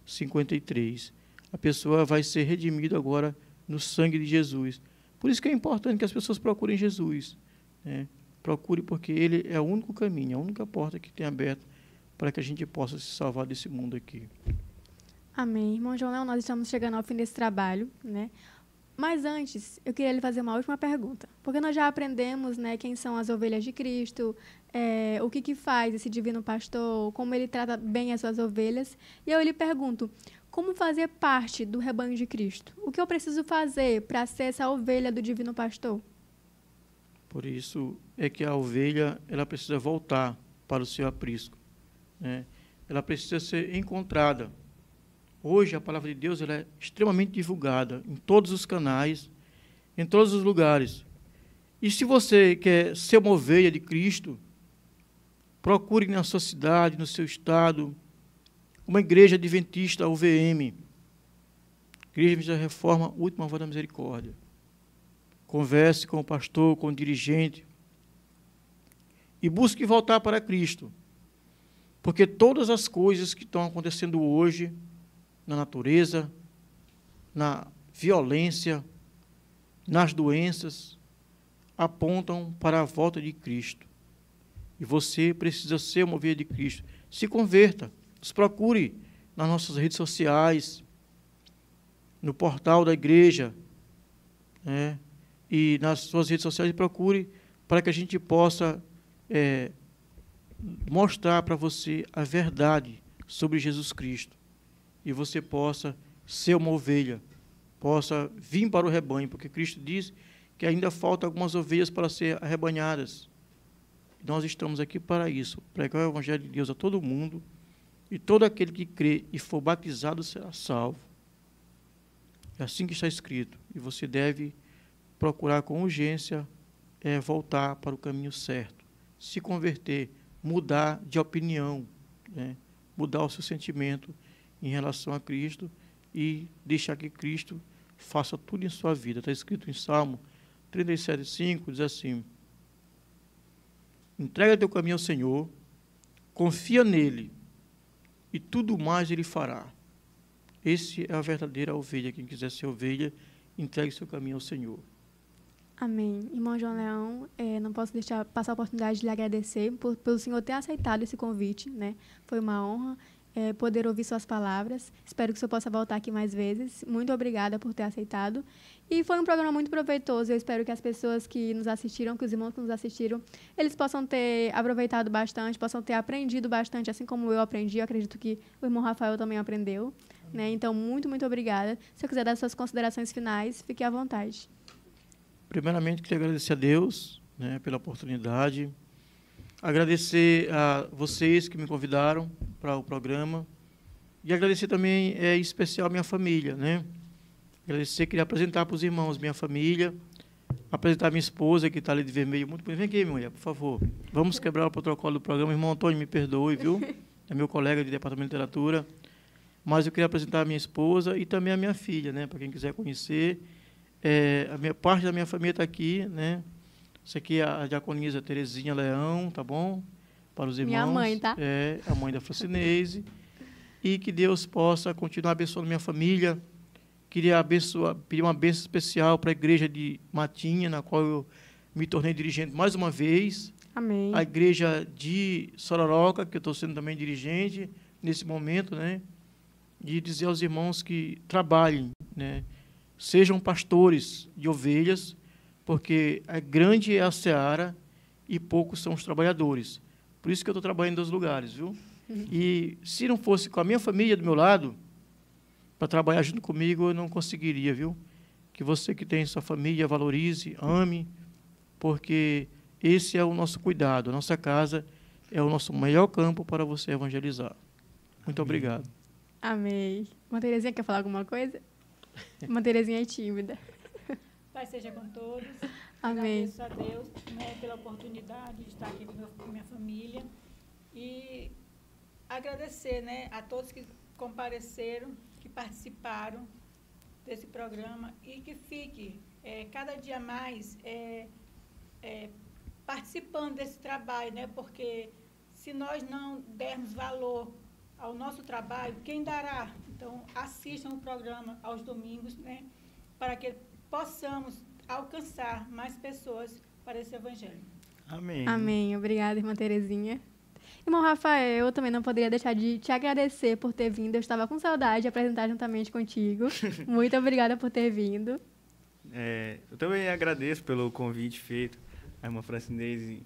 53. A pessoa vai ser redimida agora no sangue de Jesus. Por isso que é importante que as pessoas procurem Jesus, né? Procure, porque ele é o único caminho, a única porta que tem aberta para que a gente possa se salvar desse mundo aqui. Amém. Irmão João Léo, nós estamos chegando ao fim desse trabalho, né? Mas antes, eu queria lhe fazer uma última pergunta. Porque nós já aprendemos, né, quem são as ovelhas de Cristo, o que faz esse divino pastor, como ele trata bem as suas ovelhas. E eu lhe pergunto, como fazer parte do rebanho de Cristo? O que eu preciso fazer para ser essa ovelha do divino pastor? Por isso é que a ovelha ela precisa voltar para o seu aprisco, né? Ela precisa ser encontrada. Hoje a palavra de Deus ela é extremamente divulgada em todos os canais, em todos os lugares. E se você quer ser uma ovelha de Cristo, procure na sua cidade, no seu estado, uma igreja adventista, UVM, Igreja da Reforma, Última Voz da Misericórdia. Converse com o pastor, com o dirigente, e busque voltar para Cristo. Porque todas as coisas que estão acontecendo hoje, na natureza, na violência, nas doenças, apontam para a volta de Cristo. E você precisa ser uma ovelha de Cristo. Se converta, nos procure nas nossas redes sociais, no portal da igreja, né? E nas suas redes sociais, procure para que a gente possa mostrar para você a verdade sobre Jesus Cristo. E você possa ser uma ovelha, possa vir para o rebanho, porque Cristo diz que ainda faltam algumas ovelhas para ser arrebanhadas. Nós estamos aqui para isso, pregar o Evangelho de Deus a todo mundo, e todo aquele que crê e for batizado será salvo. É assim que está escrito, e você deve procurar com urgência voltar para o caminho certo, se converter, mudar de opinião, né? Mudar o seu sentimento em relação a Cristo e deixar que Cristo faça tudo em sua vida. Está escrito em Salmo 37:5, diz assim: entrega teu caminho ao Senhor, confia nele, e tudo mais ele fará. Esse é a verdadeira ovelha. Quem quiser ser ovelha, entregue seu caminho ao Senhor. Amém. Irmão João Leão, não posso deixar passar a oportunidade de lhe agradecer pelo senhor ter aceitado esse convite, né? Foi uma honra poder ouvir suas palavras. Espero que o senhor possa voltar aqui mais vezes. Muito obrigada por ter aceitado. E foi um programa muito proveitoso. Eu espero que as pessoas que nos assistiram, que os irmãos que nos assistiram, eles possam ter aproveitado bastante, possam ter aprendido bastante, assim como eu aprendi. Eu acredito que o irmão Rafael também aprendeu, né? Então, muito, muito obrigada. Se eu quiser dar suas considerações finais, fique à vontade. Primeiramente, queria agradecer a Deus, né, pela oportunidade. Agradecer a vocês que me convidaram para o programa. E agradecer também, em especial, a minha família, né? Agradecer, queria apresentar para os irmãos minha família, apresentar a minha esposa, que está ali de vermelho. Muito bem. Vem aqui, minha mulher, por favor. Vamos quebrar o protocolo do programa. Irmão Antônio, me perdoe, viu? É meu colega de departamento de literatura. Mas eu queria apresentar a minha esposa e também a minha filha, né? Para quem quiser conhecer. A minha parte da minha família está aqui, né? Isso aqui é a diaconisa Terezinha Leão, tá bom? Para os irmãos. Minha mãe, tá? A mãe da Francinese. E que Deus possa continuar abençoando minha família. Queria pedir uma bênção especial para a igreja de Matinha, na qual eu me tornei dirigente mais uma vez. Amém. A igreja de Sororoca, que eu estou sendo também dirigente nesse momento, né? E dizer aos irmãos que trabalhem, né? Sejam pastores de ovelhas, porque grande é a seara e poucos são os trabalhadores. Por isso que eu estou trabalhando em 2 lugares, viu? E se não fosse com a minha família do meu lado, para trabalhar junto comigo, eu não conseguiria, viu? Que você que tem sua família, valorize, ame, porque esse é o nosso cuidado. A nossa casa é o nosso melhor campo para você evangelizar. Muito obrigado. Amém. Uma Terezinha quer falar alguma coisa? Uma Terezinha é tímida. Pai seja com todos. Amém. Agradeço a Deus, né, pela oportunidade de estar aqui com minha família. E agradecer, né, a todos que compareceram, que participaram desse programa e que fique cada dia mais participando desse trabalho, né, porque se nós não dermos valor ao nosso trabalho, quem dará? Então, assistam o programa aos domingos, né, para que possamos alcançar mais pessoas para esse evangelho. Amém. Amém. Obrigada, irmã Terezinha. Irmão Rafael, eu também não poderia deixar de te agradecer por ter vindo. Eu estava com saudade de apresentar juntamente contigo. Muito obrigada por ter vindo. Eu também agradeço pelo convite feito. A irmã Francinese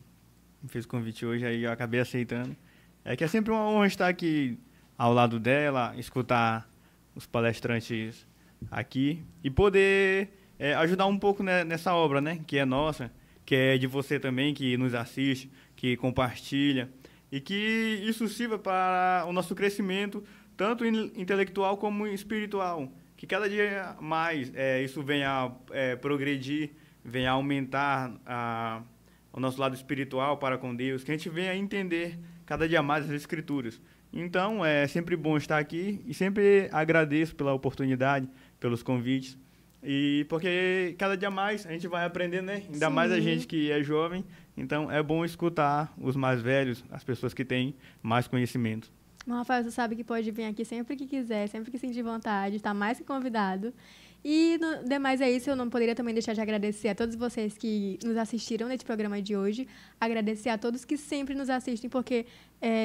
me fez o convite hoje, aí eu acabei aceitando. Que é sempre uma honra estar aqui ao lado dela, escutar os palestrantes aqui e poder ajudar um pouco nessa obra, né, que é nossa, que é de você também, que nos assiste, que compartilha, e que isso sirva para o nosso crescimento, tanto intelectual como espiritual. Que cada dia mais isso venha a progredir, venha a aumentar o nosso lado espiritual para com Deus, que a gente venha a entender cada dia mais as Escrituras. Então, é sempre bom estar aqui e sempre agradeço pela oportunidade, pelos convites. E porque cada dia mais a gente vai aprendendo, né? Ainda Sim. mais a gente que é jovem. Então, é bom escutar os mais velhos, as pessoas que têm mais conhecimento. Bom, Rafael, você sabe que pode vir aqui sempre que quiser, sempre que sentir vontade, está mais que convidado. E, no demais é isso, eu não poderia também deixar de agradecer a todos vocês que nos assistiram nesse programa de hoje, agradecer a todos que sempre nos assistem, porque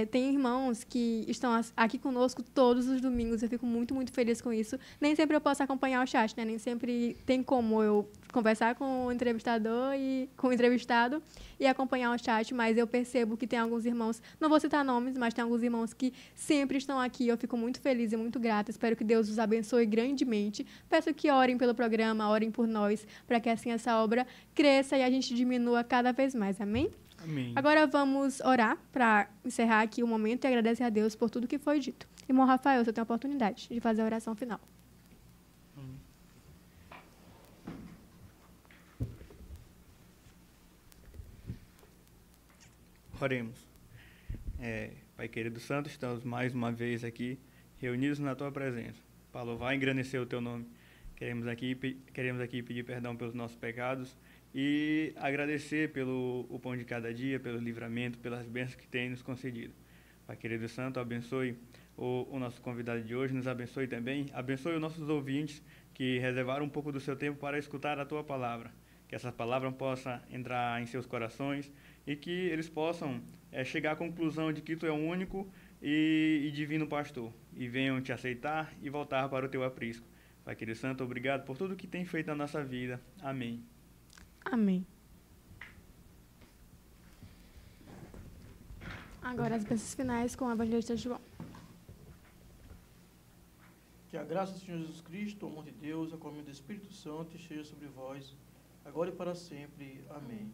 tem irmãos que estão aqui conosco todos os domingos, eu fico muito, muito feliz com isso. Nem sempre eu posso acompanhar o chat, né? Nem sempre tem como eu conversar com o entrevistador e com o entrevistado e acompanhar o chat, mas eu percebo que tem alguns irmãos, não vou citar nomes, mas tem alguns irmãos que sempre estão aqui, eu fico muito feliz e muito grata, espero que Deus os abençoe grandemente. Peço que orem pelo programa, orem por nós, para que assim essa obra cresça e a gente diminua cada vez mais, amém? Amém. Agora vamos orar para encerrar aqui o momento e agradecer a Deus por tudo que foi dito. Irmão Rafael, você tem a oportunidade de fazer a oração final. Oremos. Pai querido santo, estamos mais uma vez aqui, reunidos na tua presença, para louvar e engrandecer o teu nome. Queremos aqui pedir perdão pelos nossos pecados e agradecer pelo o pão de cada dia, pelo livramento, pelas bênçãos que tem nos concedido. Pai querido santo, abençoe o nosso convidado de hoje, nos abençoe também, abençoe os nossos ouvintes que reservaram um pouco do seu tempo para escutar a tua palavra. Que essa palavra possa entrar em seus corações e que eles possam chegar à conclusão de que tu é o único e divino pastor, e venham te aceitar e voltar para o teu aprisco. Pai querido santo, obrigado por tudo que tem feito na nossa vida. Amém. Amém. Agora as bênçãos finais com o evangelista João. Que a graça do Senhor Jesus Cristo, o amor de Deus, a comunhão do Espírito Santo esteja sobre vós, agora e para sempre. Amém.